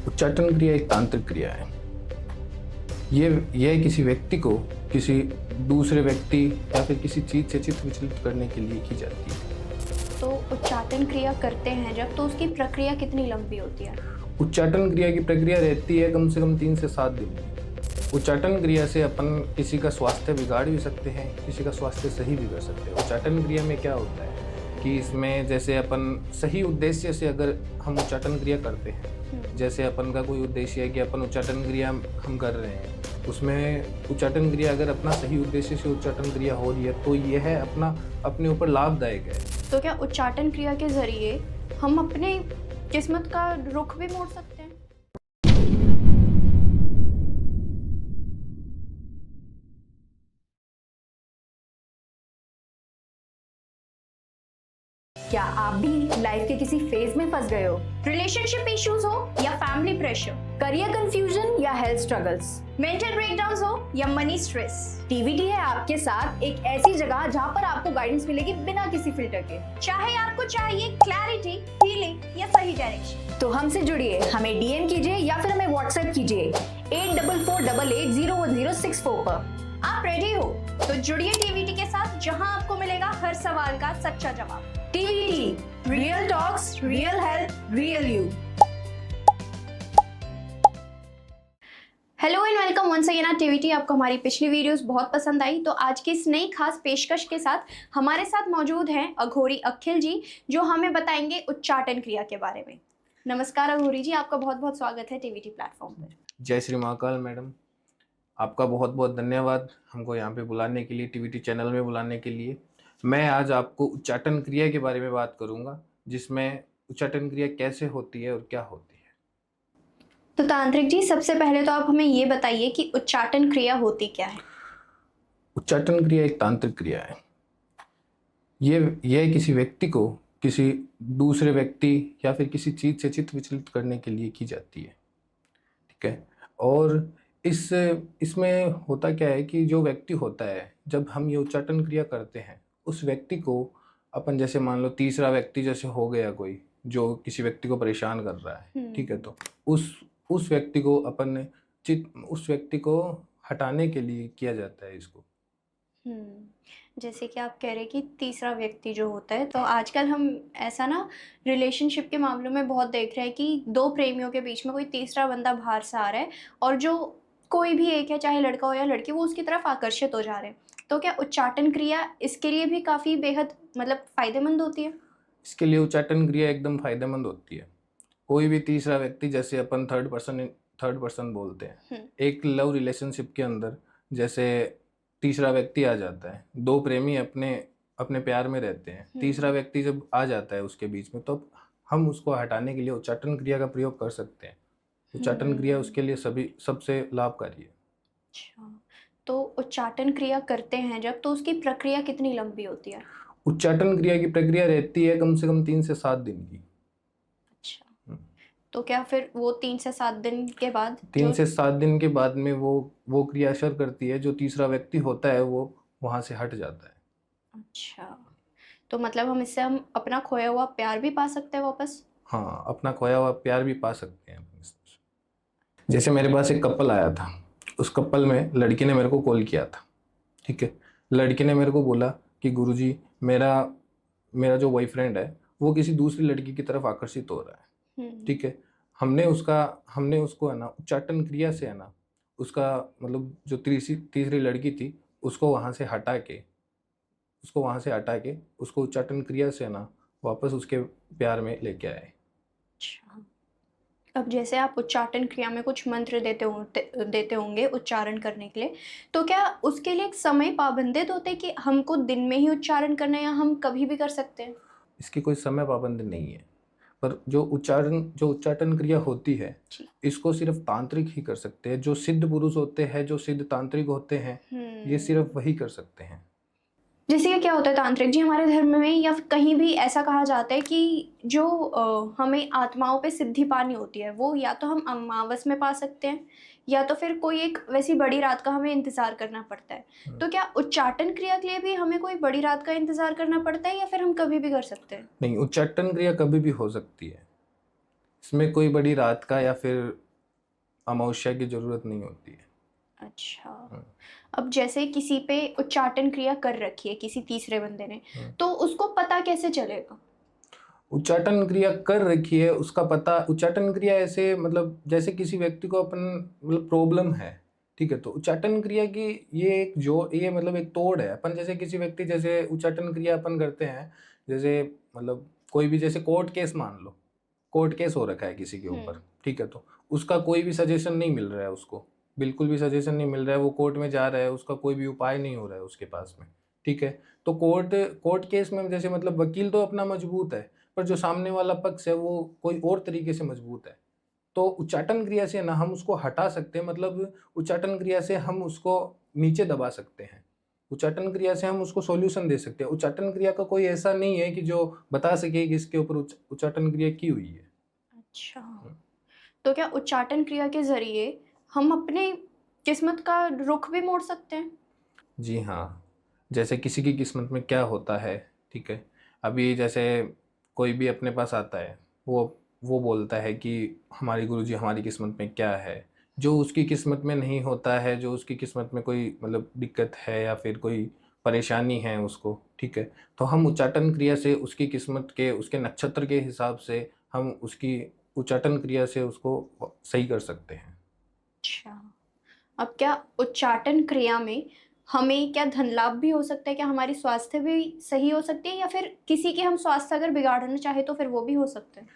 उच्चाटन क्रिया एक तांत्रिक क्रिया है। यह किसी व्यक्ति को किसी दूसरे व्यक्ति या फिर किसी चीज से चित्त विचलित करने के लिए की जाती है। तो उच्चाटन क्रिया करते हैं जब, तो उसकी प्रक्रिया कितनी लंबी होती है? उच्चाटन क्रिया की प्रक्रिया रहती है कम से कम 3 से 7 दिन की। उच्चाटन क्रिया से अपन किसी का स्वास्थ्य बिगाड़ भी सकते हैं, किसी का स्वास्थ्य सही भी कर सकते हैं। उच्चाटन क्रिया में क्या होता है कि इसमें जैसे अपन सही उद्देश्य से अगर हम उच्चाटन क्रिया करते हैं, जैसे अपन का कोई उद्देश्य है कि अपन उच्चाटन क्रिया हम कर रहे हैं, उसमें उच्चाटन क्रिया अगर अपना सही उद्देश्य से उच्चाटन क्रिया हो रही है तो यह अपने ऊपर लाभदायक है। तो क्या उच्चाटन क्रिया के जरिए हम अपने किस्मत का रुख भी मोड़ सकते हैं? क्या आप भी लाइफ के किसी फेज में फंस गए हो? रिलेशनशिप इश्यूज हो या फैमिली प्रेशर, करियर कंफ्यूजन या हेल्थ स्ट्रगल्स, मेंटल ब्रेकडाउन्स हो या मनी स्ट्रेस, टीवीटी है आपके साथ एक ऐसी जगह जहां पर आपको गाइडेंस मिलेगी बिना किसी फिल्टर के। चाहे आपको चाहिए क्लैरिटी, हीलिंग या सही डायरेक्शन, तो हमसे जुड़िए, हमें डीएम कीजिए या फिर हमें व्हाट्सएप कीजिए 8448801064 पर। आप रेडी हो तो जुड़िए टीवीटी के साथ, जहां आपको मिलेगा हर सवाल का सच्चा जवाब। TVT, real talks, real health, real you. Hello and welcome once again at TVT. आपको हमारी पिछली वीडियोस बहुत पसंद आई, तो आज की इस नई खास पेशकश के साथ हमारे साथ मौजूद हैं अघोरी अखिल जी, जो हमें बताएंगे उच्चाटन क्रिया के बारे में। नमस्कार अघोरी जी, आपका बहुत बहुत स्वागत है टीवीटी प्लेटफॉर्म पर। जय श्री महाकाल मैडम, आपका बहुत बहुत धन्यवाद हमको यहाँ पे बुलाने के लिए, टीवीटी चैनल में बुलाने के लिए। मैं आज आपको उच्चाटन क्रिया के बारे में बात करूँगा, जिसमें उच्चाटन क्रिया कैसे होती है और क्या होती है। तो तांत्रिक जी, सबसे पहले तो आप हमें ये बताइए कि उच्चाटन क्रिया होती क्या है? उच्चाटन क्रिया एक तांत्रिक क्रिया है। यह किसी व्यक्ति को किसी दूसरे व्यक्ति या फिर किसी चीज से चित्त विचलित करने के लिए की जाती है। ठीक है। और इसमें होता क्या है कि जो व्यक्ति होता है, जब हम ये उच्चाटन क्रिया करते हैं, उस व्यक्ति को अपन, जैसे मान लो तीसरा व्यक्ति जैसे हो गया कोई जो किसी व्यक्ति को परेशान कर रहा है, ठीक है, तो उस व्यक्ति को अपन उस व्यक्ति को हटाने के लिए किया जाता है इसको। जैसे कि आप कह रहे हैं कि तीसरा व्यक्ति जो होता है, तो आजकल हम ऐसा ना रिलेशनशिप के मामलों में बहुत देख रहे हैं कि दो प्रेमियों के बीच में कोई तीसरा बंदा बाहर से आ रहा है, और जो कोई भी एक है, चाहे लड़का हो या लड़की, वो उसकी तरफ आकर्षित हो जा रहे हैं। तो क्या उच्चाटन क्रिया इसके लिए भी काफ़ी बेहद फ़ायदेमंद होती है? इसके लिए उच्चाटन क्रिया एकदम फायदेमंद होती है। कोई भी तीसरा व्यक्ति, जैसे अपन थर्ड पर्सन बोलते हैं, एक लव रिलेशनशिप के अंदर जैसे तीसरा व्यक्ति आ जाता है, दो प्रेमी अपने अपने प्यार में रहते हैं, तीसरा व्यक्ति जब आ जाता है उसके बीच में, तो हम उसको हटाने के लिए उच्चाटन क्रिया का प्रयोग कर सकते हैं। उच्चाटन क्रिया उसके लिए सबसे लाभकारी है। अच्छा, तो उच्चाटन क्रिया करते हैं जब, तो उसकी प्रक्रिया कितनी लंबी होती है? उच्चाटन क्रिया की प्रक्रिया रहती है कम से कम 3 से 7 दिन की। अच्छा, तो क्या फिर वो 3 से 7 दिन के बाद 3 से 7 दिन के बाद में वो क्रिया असर करती है, जो तीसरा व्यक्ति होता है वो वहाँ से हट जाता है। अच्छा, तो हम इससे अपना खोया हुआ प्यार भी पा सकते हैं वापस? हाँ, अपना खोया हुआ प्यार भी पा सकते हैं। जैसे मेरे पास एक कपल आया था, उस कपल में लड़की ने मेरे को कॉल किया था। ठीक है। लड़की ने मेरे को बोला कि गुरुजी, मेरा जो बॉयफ्रेंड है वो किसी दूसरी लड़की की तरफ आकर्षित हो रहा है। ठीक है। हमने उसको है ना उच्चाटन क्रिया से, है ना, उसका जो तीसरी लड़की थी उसको वहाँ से हटा के उसको उच्चाटन क्रिया से, है ना, वापस उसके प्यार में लेके आए। अच्छा, अब जैसे आप उच्चाटन क्रिया में कुछ मंत्र देते होंगे उच्चारण करने के लिए, तो क्या उसके लिए एक समय पाबंदित होते हैं कि हमको दिन में ही उच्चारण करना है या हम कभी भी कर सकते हैं? इसकी कोई समय पाबंदी नहीं है, पर जो उच्चाटन क्रिया होती है, इसको सिर्फ तांत्रिक ही कर सकते हैं। जो सिद्ध पुरुष होते हैं, जो सिद्ध तांत्रिक होते हैं, ये सिर्फ वही कर सकते हैं। जैसे कि क्या होता है तांत्रिक जी, हमारे धर्म में या कहीं भी ऐसा कहा जाता है कि जो हमें आत्माओं पे सिद्धि पानी होती है, वो या तो हम अमावस में पा सकते हैं, या तो फिर कोई एक वैसी बड़ी रात का हमें इंतज़ार करना पड़ता है। तो क्या उच्चाटन क्रिया के लिए भी हमें कोई बड़ी रात का इंतज़ार करना पड़ता है, या फिर हम कभी भी कर सकते हैं? नहीं, उच्चाटन क्रिया कभी भी हो सकती है। इसमें कोई बड़ी रात का या फिर अमावस्या की ज़रूरत नहीं होती है। अच्छा, हम्म, अब जैसे किसी पे उच्चाटन क्रिया कर रखी है किसी तीसरे बंदे ने, हम्म। तो उसको पता कैसे चलेगा? उच्चाटन क्रिया कर रखी है उसका पता, उच्चाटन क्रिया ऐसे मतलब जैसे किसी व्यक्ति को अपन मतलब प्रॉब्लम है, ठीक है, तो उच्चाटन क्रिया की ये मतलब एक तोड़ है। अपन जैसे किसी व्यक्ति जैसे उच्चाटन क्रिया अपन करते हैं, जैसे मतलब कोई भी जैसे कोर्ट केस मान लो, कोर्ट केस हो रखा है किसी के ऊपर, ठीक है, तो उसका कोई भी सजेशन नहीं मिल रहा है उसको, बिल्कुल भी सजेशन नहीं मिल रहा है, वो कोर्ट में जा रहा है, उसका कोई भी उपाय नहीं हो रहा है उसके पास में, ठीक है। तो कोर्ट केस में जैसे मतलब वकील तो अपना मजबूत है, पर जो सामने वाला पक्ष है वो कोई और तरीके से मजबूत है। तो उच्चाटन क्रिया से ना हम उसको हटा सकते हैं, मतलब उच्चाटन क्रिया से हम उसको नीचे दबा सकते हैं, उच्चाटन क्रिया से हम उसको सॉल्यूशन दे सकते हैं। उच्चाटन क्रिया का कोई ऐसा नहीं है कि जो बता सके कि इसके ऊपर उच्चाटन क्रिया की हुई है। अच्छा, तो क्या उच्चाटन क्रिया के जरिए हम अपने किस्मत का रुख भी मोड़ सकते हैं? जी हाँ, जैसे किसी की किस्मत में क्या होता है, ठीक है, अभी जैसे कोई भी अपने पास आता है, वो बोलता है कि हमारे गुरुजी हमारी किस्मत में क्या है, जो उसकी किस्मत में नहीं होता है, जो उसकी किस्मत में कोई मतलब दिक्कत है या फिर कोई परेशानी है उसको, ठीक है, तो हम उच्चाटन क्रिया से उसकी किस्मत के उसके नक्षत्र के हिसाब से हम उसकी उच्चाटन क्रिया से उसको सही कर सकते हैं। अच्छा, अब क्या उच्चाटन क्रिया में हमें क्या धन लाभ भी हो सकता है? क्या हमारी स्वास्थ्य भी सही हो सकती है, या फिर किसी के हम स्वास्थ्य अगर बिगाड़ना चाहे तो फिर वो भी हो सकता है?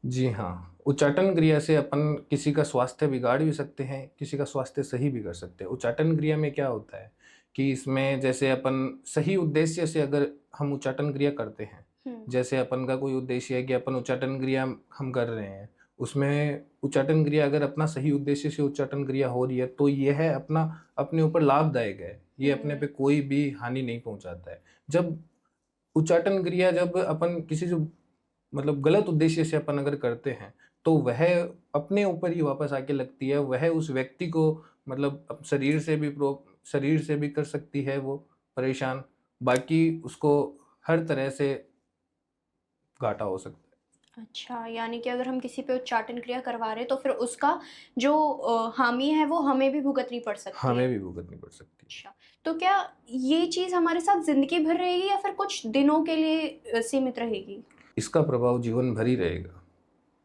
जी हाँ, उच्चाटन क्रिया से अपन किसी का स्वास्थ्य बिगाड़ भी सकते हैं, किसी का स्वास्थ्य सही भी कर सकते हैं। उच्चाटन क्रिया में क्या होता है कि इसमें जैसे अपन सही उद्देश्य से अगर हम उच्चाटन क्रिया करते हैं, जैसे अपन का कोई उद्देश्य है कि अपन उच्चाटन क्रिया हम कर रहे हैं, उसमें उच्चाटन क्रिया अगर अपना सही उद्देश्य से उच्चाटन क्रिया हो रही है, तो ये है अपना अपने ऊपर लाभदायक है, ये अपने पे कोई भी हानि नहीं पहुँचाता है। जब उच्चाटन क्रिया जब अपन किसी से मतलब गलत उद्देश्य से अपन अगर करते हैं, तो वह अपने ऊपर ही वापस आके लगती है, वह उस व्यक्ति को मतलब शरीर से भी कर सकती है वो परेशान, बाकी उसको हर तरह से घाटा हो सकता अच्छा, यानी कि अगर हम किसी पे उच्चाटन क्रिया करवा रहे हैं तो फिर उसका जो हामी है वो हमें भी भुगतनी पड़ है, सकती है। हमें भी भुगतनी पड़ सकती है। अच्छा, तो क्या ये चीज़ हमारे साथ ज़िंदगी भर रहेगी या फिर कुछ दिनों के लिए सीमित रहेगी? इसका प्रभाव जीवन भर ही रहेगा।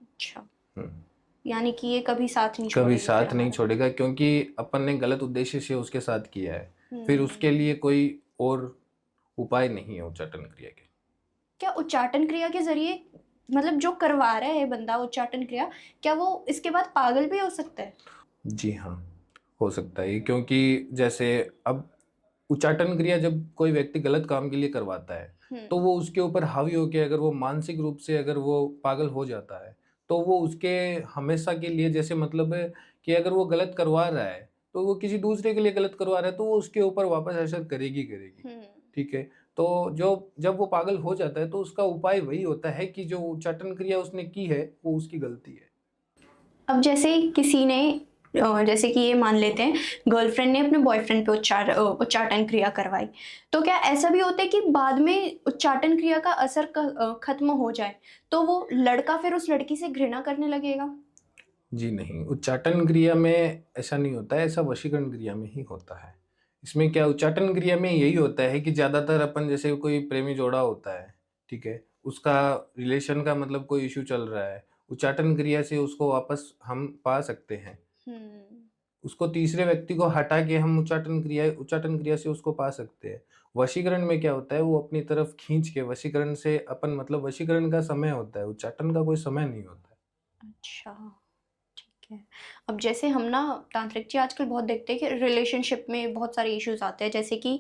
अच्छा, हुँ, यानी कि ये कभी साथ नहीं कभी छोड़ेगी फिर साथ नहीं हमारा? छोड़ेगा क्योंकि अपन ने गलत उद्देश्य से उसके साथ किया है, फिर हुँ। उसके लिए कोई और उपाय नहीं है उच्चाटन क्रिया के। क्या उच्चाटन क्रिया के ज़रिए मतलब जो करवा रहा है बंदा उच्चाटन क्रिया, क्या वो इसके बाद पागल भी हो सकता है? जी हाँ, हो सकता है ये, क्योंकि जैसे अब उच्चाटन क्रिया जब कोई व्यक्ति गलत काम के लिए करवाता है, हुँ। तो वो उसके ऊपर हावी होके अगर वो मानसिक रूप से अगर वो पागल हो जाता है, तो वो उसके हमेशा के लिए जैसे मतलब है कि अगर वो गलत करवा रहा है, तो वो किसी दूसरे के लिए गलत करवा रहा है, तो वो उसके ऊपर वापस असर करेगी करेगी, हुँ। ठीक है? तो जब वो पागल हो जाता है, तो उसका उपाय वही होता है कि जो उच्चाटन क्रिया उसने की है, वो उसकी गलती है। अब जैसे किसी ने जैसे कि ये मान लेते हैं गर्लफ्रेंड ने अपने बॉयफ्रेंड पे उच्चाटन क्रिया करवाई, तो क्या ऐसा भी होता है कि बाद में उच्चाटन क्रिया का असर खत्म हो जाए तो वो लड़का फिर उस लड़की से घृणा करने लगेगा? जी नहीं, उच्चाटन क्रिया में ऐसा नहीं होता है, ऐसा वशीकरण क्रिया में ही होता है। इसमें क्या उच्चाटन क्रिया में यही होता है कि ज़्यादातर अपन जैसे कोई प्रेमी जोड़ा होता है, ठीक है? उसका रिलेशन का मतलब कोई इश्यू चल रहा है, उच्चाटन क्रिया से उसको वापस हम पा सकते हैं। हुँ। उसको तीसरे व्यक्ति को हटा के हम उच्चाटन क्रिया से उसको पा सकते हैं। वशीकरण में क्या होता है, वो अपनी तरफ खींच के वशीकरण से अपन मतलब वशीकरण का समय होता है, उच्चाटन का कोई समय नहीं होता है। अच्छा, ठीक है। अब जैसे हम ना तांत्रिक जी आजकल बहुत देखते हैं कि रिलेशनशिप में बहुत सारे इश्यूज़ आते हैं, जैसे कि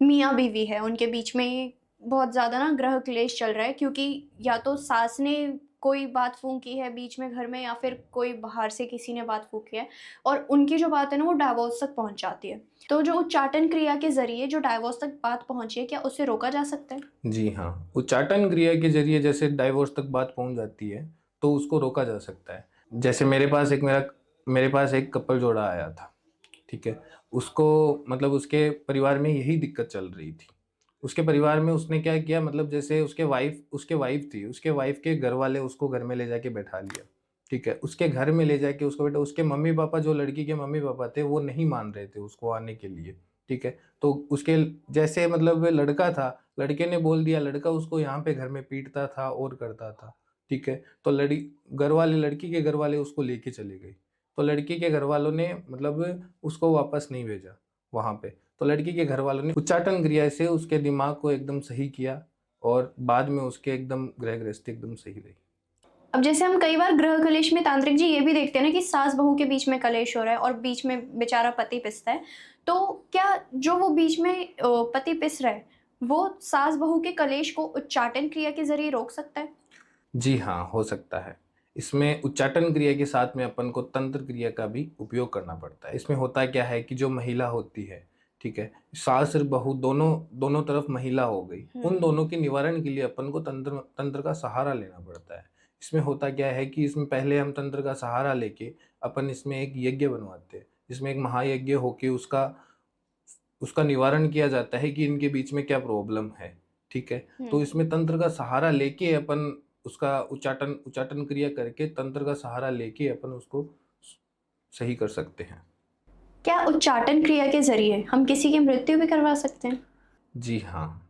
मियाँ-बीवी है, उनके बीच में बहुत ज़्यादा ना ग्रह क्लेश चल रहा है, क्योंकि या तो सास ने कोई बात फूँकी है बीच में घर में, या फिर कोई बाहर से किसी ने बात फूँकी है और उनकी जो बात है ना वो डाइवोर्स तक पहुँच जाती है। तो जो उच्चाटन क्रिया के ज़रिए जो डाइवोर्स तक बात पहुँची है, क्या उसे रोका जा सकता है? जी हाँ, उच्चाटन क्रिया के ज़रिए जैसे डाइवोर्स तक बात पहुँच जाती है, तो उसको रोका जा सकता है। जैसे मेरे पास एक कपल जोड़ा आया था, ठीक है? उसको मतलब उसके परिवार में यही दिक्कत चल रही थी। उसके परिवार में उसने क्या किया, मतलब जैसे उसके वाइफ थी, उसके वाइफ के घर वाले उसको घर में ले जाके बैठा लिया, ठीक है। उसके घर में ले जाके उसको बैठा, उसके मम्मी पापा, जो लड़की के मम्मी पापा थे, वो नहीं मान रहे थे उसको आने के लिए, ठीक है। तो उसके जैसे मतलब लड़का था, लड़के ने बोल दिया, लड़का उसको यहाँ पे घर में पीटता था और करता था, ठीक है। तो लड़की के घर वाले उसको लेके चले गए। तो लड़की के घर वालों ने मतलब उसको वापस नहीं भेजा वहाँ पे। तो लड़की के घर वालों ने उच्चाटन क्रिया से उसके दिमाग को एकदम सही किया और बाद में उसके एकदम गृह गृहस्थी एकदम सही रही। अब जैसे हम कई बार गृह कलेश में तांत्रिक जी ये भी देखते हैं ना कि सास बहू के बीच में कलेश हो रहा है और बीच में बेचारा पति पिसता है, तो क्या जो वो बीच में पति पिस रहा है वो सास बहू के कलेश को उच्चाटन क्रिया के जरिए रोक सकता है? जी हाँ, हो सकता है। इसमें उच्चाटन क्रिया के साथ में अपन को तंत्र क्रिया का भी उपयोग करना पड़ता है। इसमें होता क्या है कि जो महिला होती है, ठीक है, सास और बहू दोनों तरफ महिला हो गई, उन दोनों के निवारण के लिए अपन को तंत्र का सहारा लेना पड़ता है। इसमें होता क्या है कि इसमें पहले हम तंत्र का सहारा लेके अपन इसमें एक यज्ञ बनवाते हैं, जिसमें एक महायज्ञ होके उसका निवारण किया जाता है कि इनके बीच में क्या प्रॉब्लम है, ठीक है। तो इसमें तंत्र का सहारा लेके अपन उसका उच्चाटन क्रिया करके तंत्र का सहारा लेके अपन उसको सही कर सकते हैं। क्या उच्चाटन क्रिया के जरिए हम किसी की मृत्यु भी करवा सकते हैं? जी हाँ,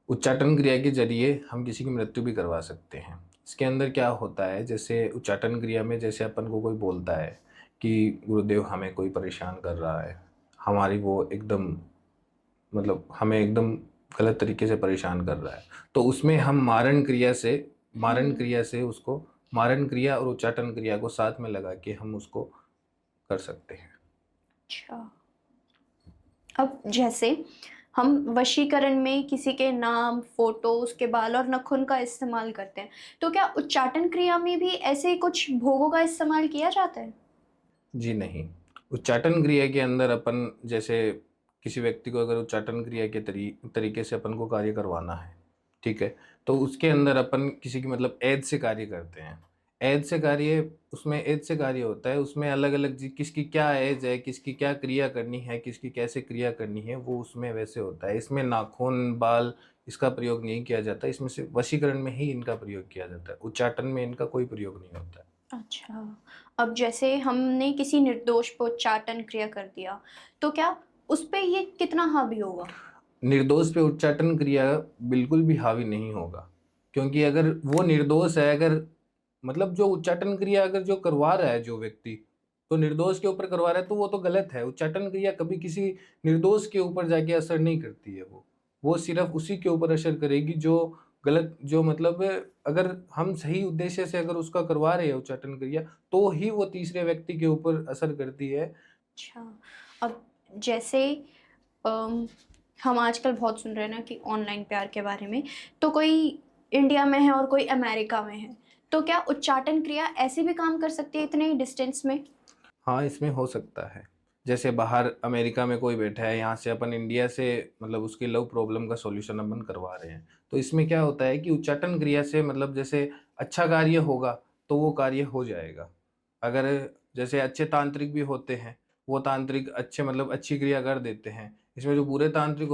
उच्चाटन क्रिया के जरिए हम किसी की मृत्यु भी करवा सकते हैं। इसके अंदर क्या होता है, जैसे उच्चाटन क्रिया में जैसे अपन को कोई बोलता है कि गुरुदेव हमें कोई परेशान कर रहा है, हमारी वो एकदम मतलब हमें एकदम गलत तरीके से परेशान कर रहा है, तो उसमें हम मारण क्रिया और उच्चाटन क्रिया को साथ में लगा के हम उसको कर सकते हैं। अच्छा, अब जैसे हम वशीकरण में किसी के नाम, फोटो, उसके बाल और नाखून का इस्तेमाल करते हैं, तो क्या उच्चाटन क्रिया में भी ऐसे कुछ भोगों का इस्तेमाल किया जाता है? जी नहीं, उच्चाटन क्रिया के अंदर अपन जैसे किसी व्यक्ति को अगर उच्चाटन क्रिया के तरीके से अपन को कार्य करवाना है, ठीक है, तो उसके अंदर अपन किसी की मतलब एज से कार्य करते हैं। उसमें एज से कार्य होता है, उसमें अलग अलग किसकी क्या एज है, किसकी क्या क्रिया करनी है, किसकी कैसे क्रिया करनी है, वो उसमें वैसे होता है। इसमें नाखून, बाल इसका प्रयोग नहीं किया जाता, इसमें सिर्फ वशीकरण में ही इनका प्रयोग किया जाता है, उच्चाटन में इनका कोई प्रयोग नहीं होता है। अच्छा, अब जैसे हमने किसी निर्दोष पर उच्चाटन क्रिया कर दिया, तो क्या उस पे ये कितना हावी होगा? निर्दोष पे उच्चाटन क्रिया बिल्कुल भी हावी नहीं होगा, क्योंकि अगर वो निर्दोष है, अगर मतलब जो उच्चाटन क्रिया अगर जो करवा रहा है जो व्यक्ति, तो निर्दोष के ऊपर करवा रहा है तो वो तो गलत है। उच्चाटन क्रिया कभी किसी निर्दोष के ऊपर जाके असर नहीं करती है, वो सिर्फ उसी के ऊपर असर करेगी जो गलत, जो मतलब अगर हम सही उद्देश्य से अगर उसका करवा रहे हैं उच्चाटन क्रिया, तो ही वो तीसरे व्यक्ति के ऊपर असर करती है। अच्छा, अब जैसे हम आजकल बहुत सुन रहे हैं ना कि ऑनलाइन प्यार के बारे में, तो कोई इंडिया में है और कोई अमेरिका में है, तो क्या उच्चाटन क्रिया ऐसे भी काम कर सकती है इतने डिस्टेंस में? हाँ, इसमें हो सकता है। जैसे बाहर अमेरिका में कोई बैठा है, यहाँ से अपन इंडिया से मतलब उसकी लव प्रॉब्लम का सॉल्यूशन अपन करवा रहे हैं। तो इसमें क्या होता है कि उच्चाटन क्रिया से मतलब जैसे अच्छा कार्य होगा तो वो कार्य हो जाएगा। अगर जैसे अच्छे तांत्रिक भी होते हैं, वो तांत्रिक अच्छे मतलब अच्छी क्रिया कर देते हैं। इसमें जो बुरे तांत्रिक